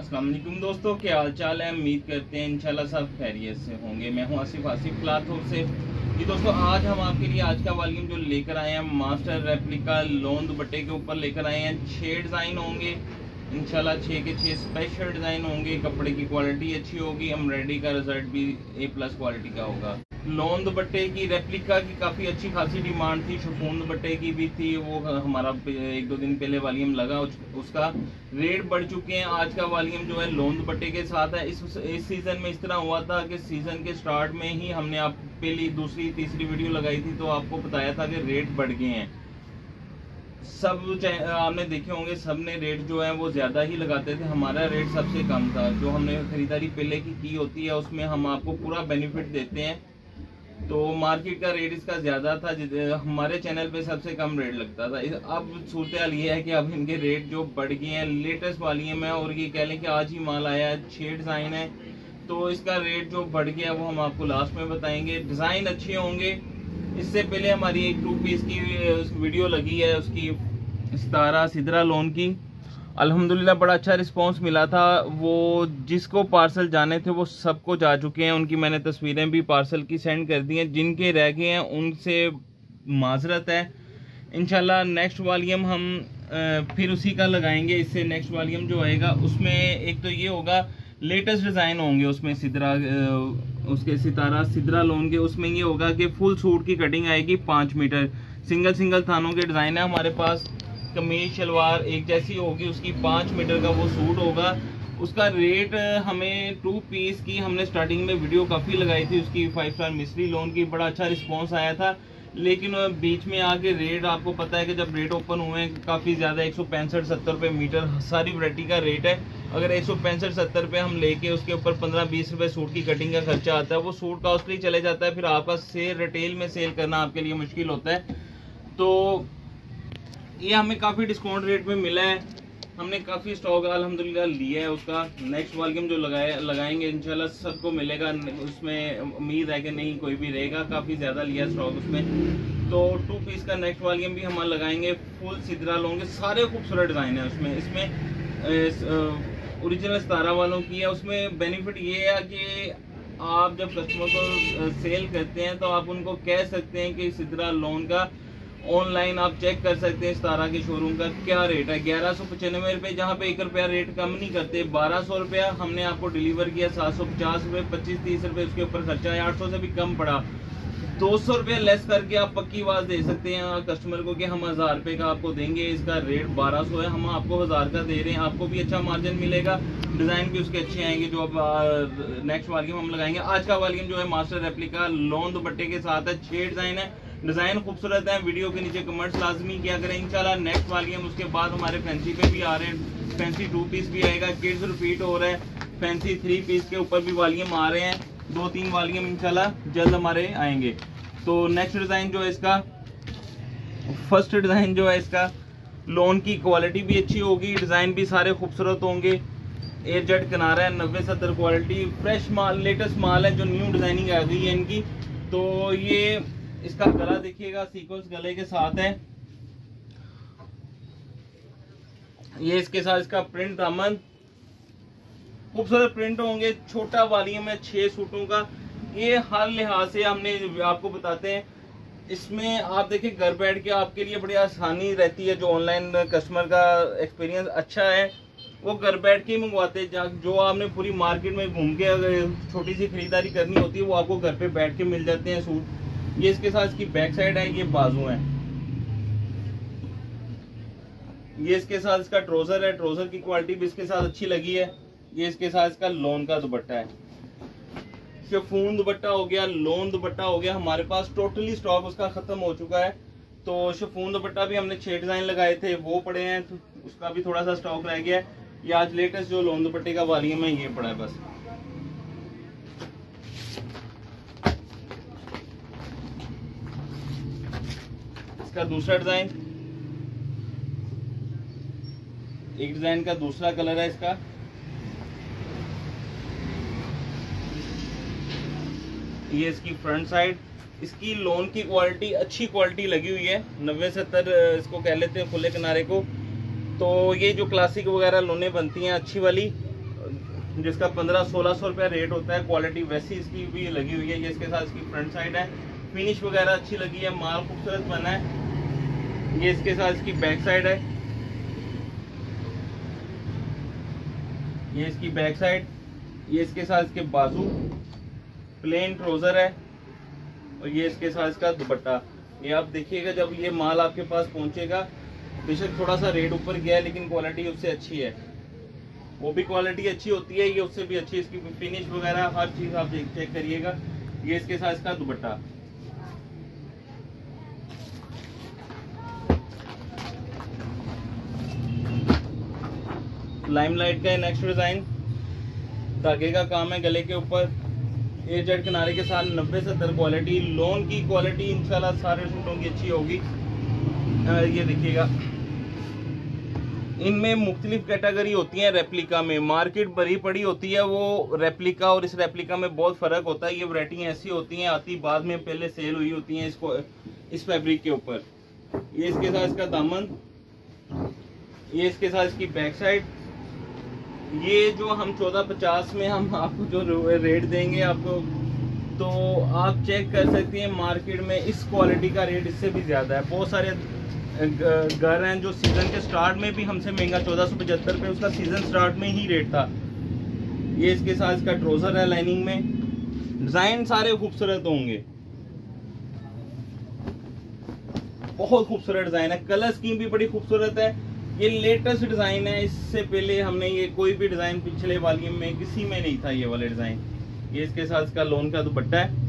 अस्सलाम वालेकुम दोस्तों, क्या हाल चाल है। उम्मीद करते हैं इंशाल्लाह सब खैरियत से होंगे। मैं हूं आसिफ क्लॉथ हाउस से। जी दोस्तों, आज हम आपके लिए आज का वॉल्यूम जो लेकर आए हैं मास्टर रेप्लिका लोन दुपट्टे के ऊपर लेकर आए हैं। 6 डिज़ाइन होंगे इंशाल्लाह, 6 के 6 स्पेशल डिज़ाइन होंगे। कपड़े की क्वालिटी अच्छी होगी, एम्ब्रॉयडरी का रिजल्ट भी A+ क्वालिटी का होगा। लोन दुपट्टे की रेप्लिका की काफ़ी अच्छी खासी डिमांड थी, शिफॉन दुपट्टे की भी थी। वो हमारा 1-2 दिन पहले वॉल्यूम लगा, उसका रेट बढ़ चुके हैं। आज का वॉल्यूम जो है लोन दुपट्टे के साथ है। इस सीज़न में इस तरह हुआ था कि सीज़न के स्टार्ट में ही हमने आप पहली दूसरी तीसरी वीडियो लगाई थी तो आपको बताया था कि रेट बढ़ गए हैं। सब आपने देखे होंगे, सब ने रेट जो है वो ज़्यादा ही लगाते थे। हमारा रेट सबसे कम था। जो हमने खरीदारी पहले की होती है उसमें हम आपको पूरा बेनिफिट देते हैं। तो मार्केट का रेट इसका ज़्यादा था, हमारे चैनल पे सबसे कम रेट लगता था। अब सूरत हाल ये है कि अब इनके रेट जो बढ़ गए हैं। लेटेस्ट वॉल्यूम है और ये कह लें कि आज ही माल आया है, 6 डिज़ाइन है, तो इसका रेट जो बढ़ गया वो हम आपको लास्ट में बताएंगे। डिज़ाइन अच्छे होंगे। इससे पहले हमारी एक 2 पीस की वीडियो लगी है, उसकी सितारा सिदरा लोन की। अल्हम्दुलिल्लाह बड़ा अच्छा रिस्पांस मिला था। वो जिसको पार्सल जाने थे वो सबको जा चुके हैं। उनकी मैंने तस्वीरें भी पार्सल की सेंड कर दी हैं। जिनके रह गए हैं उनसे माजरत है। इंशाल्लाह नेक्स्ट वॉल्यूम हम फिर उसी का लगाएंगे। इससे नेक्स्ट वॉल्यूम जो आएगा उसमें एक तो ये होगा, लेटेस्ट डिज़ाइन होंगे उसमें सिदरा उसके सितारा सिदरा लोन के। उसमें ये होगा कि फुल सूट की कटिंग आएगी 5 मीटर, सिंगल थानों के डिज़ाइन है हमारे पास। कमीज शलवार एक जैसी होगी, उसकी 5 मीटर का वो सूट होगा। उसका रेट हमें 2 पीस की हमने स्टार्टिंग में वीडियो काफ़ी लगाई थी उसकी, 5 स्टार मिस्ट्री लोन की। बड़ा अच्छा रिस्पांस आया था, लेकिन बीच में आके रेट आपको पता है कि जब रेट ओपन हुए हैं काफ़ी ज़्यादा 165-70 रुपये मीटर सारी वैरायटी का रेट है। अगर 165-70 रुपये हम लेके उसके ऊपर 15-20 रुपये सूट की कटिंग का खर्चा आता है, वो सूट कॉस्टली चले जाता है। फिर आपका रिटेल में सेल करना आपके लिए मुश्किल होता है। तो ये हमें काफ़ी डिस्काउंट रेट में मिला है। हमने काफ़ी स्टॉक अल्हम्दुलिल्लाह लिया है उसका। नेक्स्ट वॉल्यूम जो लगाएंगे इंशाल्लाह सबको मिलेगा। उसमें उम्मीद है कि नहीं कोई भी रहेगा, काफ़ी ज़्यादा लिया स्टॉक उसमें। तो 2 पीस का नेक्स्ट वॉल्यूम भी हम लगाएंगे। फुल सिदरा लोगे, सारे खूबसूरत डिज़ाइन है उसमें। इसमें ओरिजिनल सितारा वालों की है। उसमें बेनिफिट ये है कि आप जब कस्टमर को सेल करते हैं तो आप उनको कह सकते हैं कि सिदरा लोन का ऑनलाइन आप चेक कर सकते हैं सितारा के शोरूम का क्या रेट है। 1195 रुपये, जहाँ पे 1 रुपया रेट कम नहीं करते। 1200 रुपया हमने आपको डिलीवर किया, 750 रुपये, 25-30 रुपये उसके ऊपर खर्चा है। 800 से भी कम पड़ा। 200 रुपये लेस करके आप पक्की आवाज़ दे सकते हैं कस्टमर को कि हम 1000 रुपये का आपको देंगे। इसका रेट 1200 है, हम आपको 1000 का दे रहे हैं। आपको भी अच्छा मार्जिन मिलेगा, डिज़ाइन भी उसके अच्छे आएंगे जो अब नेक्स्ट वॉल्यूम हम लगाएंगे। आज का वॉल्यूम जो है मास्टर रेप्लिका लोन दुपट्टे के साथ है। 6 डिज़ाइन है, डिज़ाइन खूबसूरत है। वीडियो के नीचे कमेंट्स लाजमी किया करें। इंशाल्लाह नेक्स्ट वॉल्यूम उसके बाद हमारे फैंसी पे भी आ रहे हैं। फैंसी 2 पीस भी आएगा, किड्स रिपीट हो रहा है। फैंसी 3 पीस के ऊपर भी वॉल्यूम आ रहे हैं। 2-3 वॉल्यूम इंशाल्लाह जल्द हमारे आएंगे। तो नेक्स्ट डिज़ाइन जो है इसका, फर्स्ट डिज़ाइन जो है इसका, लोन की क्वालिटी भी अच्छी होगी, डिज़ाइन भी सारे खूबसूरत होंगे। एयर जेट किनारा है, 90-70 क्वालिटी, फ्रेश माल, लेटेस्ट माल है जो न्यू डिज़ाइनिंग आ गई है इनकी। तो ये इसका गला देखिएगा, सीक्वेंस गले के साथ है। ये इसके साथ इसका प्रिंट दामन, खूबसूरत प्रिंट होंगे। छोटा वॉल्यूम है 6 सूटों का। ये हर लिहाज से हमने आपको बताते हैं। इसमें आप देखिए घर बैठ के आपके लिए बड़ी आसानी रहती है। जो ऑनलाइन कस्टमर का एक्सपीरियंस अच्छा है वो घर बैठ के ही मंगवाते हैं। जो आपने पूरी मार्केट में घूम के अगर छोटी सी खरीदारी करनी होती है वो आपको घर पे बैठ के मिल जाते हैं सूट। ये इसके साथ इसकी बैक साइड है, ये बाजू है। ये इसके साथ इसका ट्राउजर है, ट्राउजर की क्वालिटी भी इसके साथ अच्छी लगी है। ये इसके साथ इसका लोन का दुपट्टा है। शिफॉन दुपट्टा हो गया, लोन दुपट्टा हो गया। हमारे पास टोटली स्टॉक उसका खत्म हो चुका है। तो शिफॉन दुपट्टा भी हमने 6 डिजाइन लगाए थे, वो पड़े हैं, तो उसका भी थोड़ा सा स्टॉक रह गया है। ये आज लेटेस्ट जो लोन दुपट्टे का वॉल्यूम है ये पड़ा है बस। इसका दूसरा डिजाइन, एक डिजाइन का दूसरा कलर है इसका। ये इसकी फ्रंट साइड, इसकी लोन की क्वालिटी अच्छी क्वालिटी लगी हुई है। 90-70 इसको कह लेते हैं खुले किनारे को। तो ये जो क्लासिक वगैरह लोनें बनती हैं अच्छी वाली, जिसका 1500-1600 रुपया रेट होता है। क्वालिटी वैसी इसकी भी लगी हुई है। ये इसके साथ इसकी फ्रंट साइड है, फिनिश वगैरह अच्छी लगी है, माल खूबसूरत बना है। ये इसके साथ इसकी बैक साइड है, ये इसकी बैक साइड, ये इसके साथ इसके बाजू, प्लेन ट्राउजर है और ये इसके साथ इसका दुपट्टा। ये आप देखिएगा जब ये माल आपके पास पहुंचेगा, बेशक थोड़ा सा रेट ऊपर गया है लेकिन क्वालिटी उससे अच्छी है। वो भी क्वालिटी अच्छी होती है, ये उससे भी अच्छी, इसकी फिनिश वगैरह हर चीज आप चेक करिएगा। ये इसके साथ इसका दुपट्टा। लाइमलाइट का नेक्स्ट डिजाइन, धागे का काम है गले के ऊपर, ए जेड किनारे के साथ 90-70 क्वालिटी। लोन की क्वालिटी इंशाल्लाह सारे सूटों की अच्छी होगी। ये देखिएगा, इनमें मुख्तलिफ कैटेगरी होती है। रेप्लिका में मार्केट भरी पड़ी होती है, वो रेप्लिका और इस रेप्लिका में बहुत फर्क होता है। ये वैरायटी ऐसी होती हैं, आती बाद में, पहले सेल हुई होती हैं इसको इस फैब्रिक के ऊपर। ये इसके साथ इसका दामन, ये इसके साथ इसकी बैक साइड। ये जो हम 1450 में हम आपको जो रेट देंगे आपको, तो आप चेक कर सकते हैं मार्केट में इस क्वालिटी का रेट इससे भी ज़्यादा है। बहुत सारे घर हैं जो सीज़न के स्टार्ट में भी हमसे महंगा 1475 पे उसका सीज़न स्टार्ट में ही रेट था। ये इसके साथ इसका ट्राउजर है लाइनिंग में। डिज़ाइन सारे खूबसूरत होंगे, बहुत खूबसूरत डिज़ाइन है। कलर स्कीम भी बड़ी खूबसूरत है। ये लेटेस्ट डिज़ाइन है, इससे पहले हमने ये कोई भी डिज़ाइन पिछले वॉल्यूम में किसी में नहीं था ये वाले डिज़ाइन। ये इसके साथ इसका लोन का दुपट्टा है।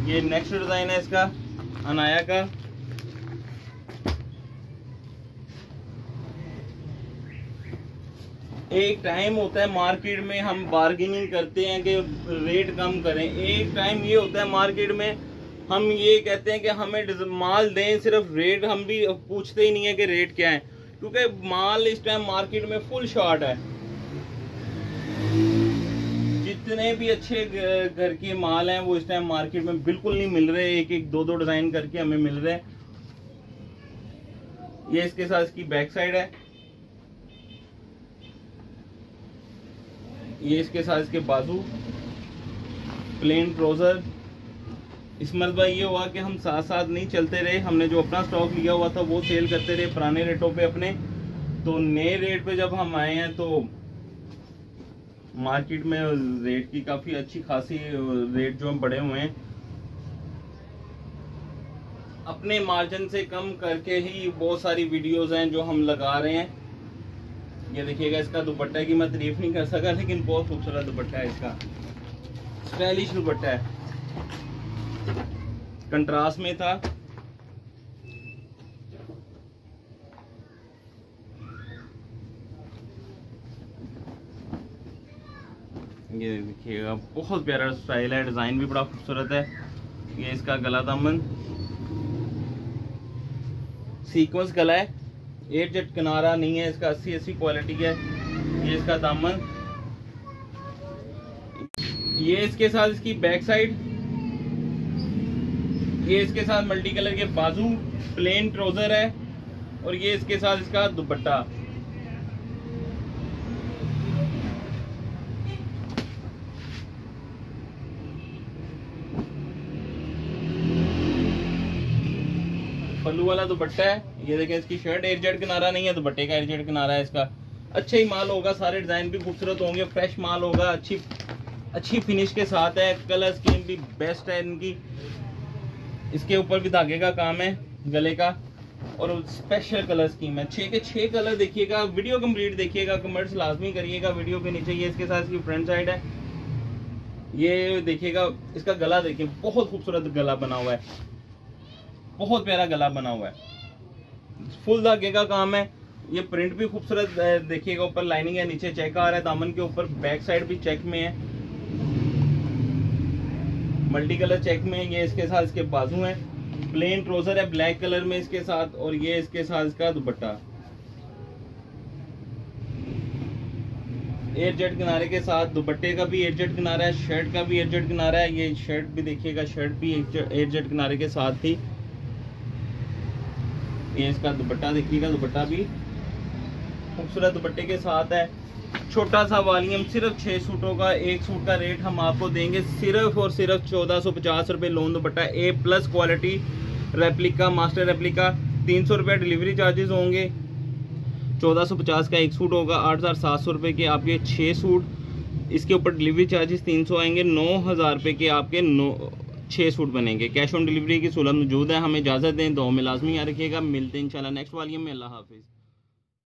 ये नेक्स्ट डिज़ाइन है इसका अनाया का। एक टाइम होता है मार्केट में हम बार्गेनिंग करते हैं कि रेट कम करें, एक टाइम ये होता है मार्केट में हम ये कहते हैं कि हमें माल दें, सिर्फ रेट हम भी पूछते ही नहीं है कि रेट क्या है, क्योंकि माल इस टाइम मार्केट में फुल शॉर्ट है। जितने भी अच्छे घर के माल हैं वो इस टाइम मार्केट में बिल्कुल नहीं मिल रहे, एक एक दो दो डिजाइन करके हमें मिल रहे हैं। ये इसके साथ इसकी बैक साइड है, ये इसके साथ इसके बाजू, प्लेन ट्राउजर। इस मरतबा ये हुआ कि हम साथ साथ नहीं चलते रहे, हमने जो अपना स्टॉक लिया हुआ था वो सेल करते रहे पुराने रेटों पे अपने। तो नए रेट पे जब हम आए हैं तो मार्केट में रेट की काफ़ी अच्छी खासी रेट जो हम बढ़े हुए हैं, अपने मार्जिन से कम करके ही बहुत सारी वीडियोस हैं जो हम लगा रहे हैं। ये देखिएगा, इसका दुपट्टा की मैं तारीफ नहीं कर सका लेकिन बहुत खूबसूरत दुपट्टा है इसका, स्टाइलिश दुपट्टा है, कंट्रास्ट में था। ये देखिएगा, बहुत प्यारा स्टाइल है, डिजाइन भी बड़ा खूबसूरत है। ये इसका गला दामन सीक्वेंस गला है, 8 जट किनारा नहीं है इसका, 80 क्वालिटी है। ये इसका दामन, ये इसके साथ इसकी बैक साइड, ये इसके साथ मल्टी कलर के बाजू, प्लेन ट्राउजर है और ये इसके साथ इसका दुपट्टा। पल्लू वाला दुपट्टा है। ये देखें, इसकी शर्ट एयरजेट किनारा नहीं है, दुपट्टे का एयरजेट किनारा है इसका। अच्छा ही माल होगा, सारे डिजाइन भी खूबसूरत होंगे, फ्रेश माल होगा, अच्छी फिनिश के साथ है। कलर स्कीम भी बेस्ट है इनकी। इसके ऊपर भी धागे का काम है गले का और स्पेशल कलर स्कीम है। 6 के 6 कलर देखिएगा, वीडियो कंप्लीट देखिएगा, कमेंट्स लाजमी करिएगा वीडियो के नीचे। ये इसके साथ इसकी फ्रंट साइड है। ये देखिएगा, इसका गला देखिए, बहुत खूबसूरत गला बना हुआ है, बहुत प्यारा गला बना हुआ है, फुल धागे का काम है। ये प्रिंट भी खूबसूरत देखिएगा, ऊपर लाइनिंग है, नीचे चेक आ रहा है दामन के ऊपर, बैक साइड भी चेक में है, मल्टी कलर चेक में। ये इसके साथ इसके बाजू हैं, प्लेन ट्राउजर है ब्लैक कलर में इसके साथ और ये इसके साथ इसका दुपट्टा। एयरजेट किनारे के साथ दुपट्टे का भी एयरजेट किनारा है, शर्ट का भी एयरजेट किनारा है। ये शर्ट भी देखिएगा, शर्ट भी एयरजेट किनारे के साथ थी। ये इसका दुपट्टा देखिएगा, दुपट्टा भी खूबसूरत दुपट्टे के साथ है। छोटा सा वॉल्यूम, सिर्फ 6 सूटों का। एक सूट का रेट हम आपको देंगे सिर्फ और सिर्फ 1450 रुपये। Loan dupatta A+ quality replica, master replica. 300 रुपये डिलीवरी चार्जेस होंगे। 1450 का एक सूट होगा। 8700 रुपये के आपके 6 सूट। इसके ऊपर डिलीवरी चार्जेस 300 आएंगे। 9000 रुपये के आपके 6 सूट बनेंगे। कैश ऑन डिलीवरी की सहूलत मौजूद है। हमें इजाज़त दें, दुआ में लाजमी याद रखिएगा। मिलते हैं इंशाल्लाह नेक्स्ट वॉल्यूम में। अल्लाह हाफिज़।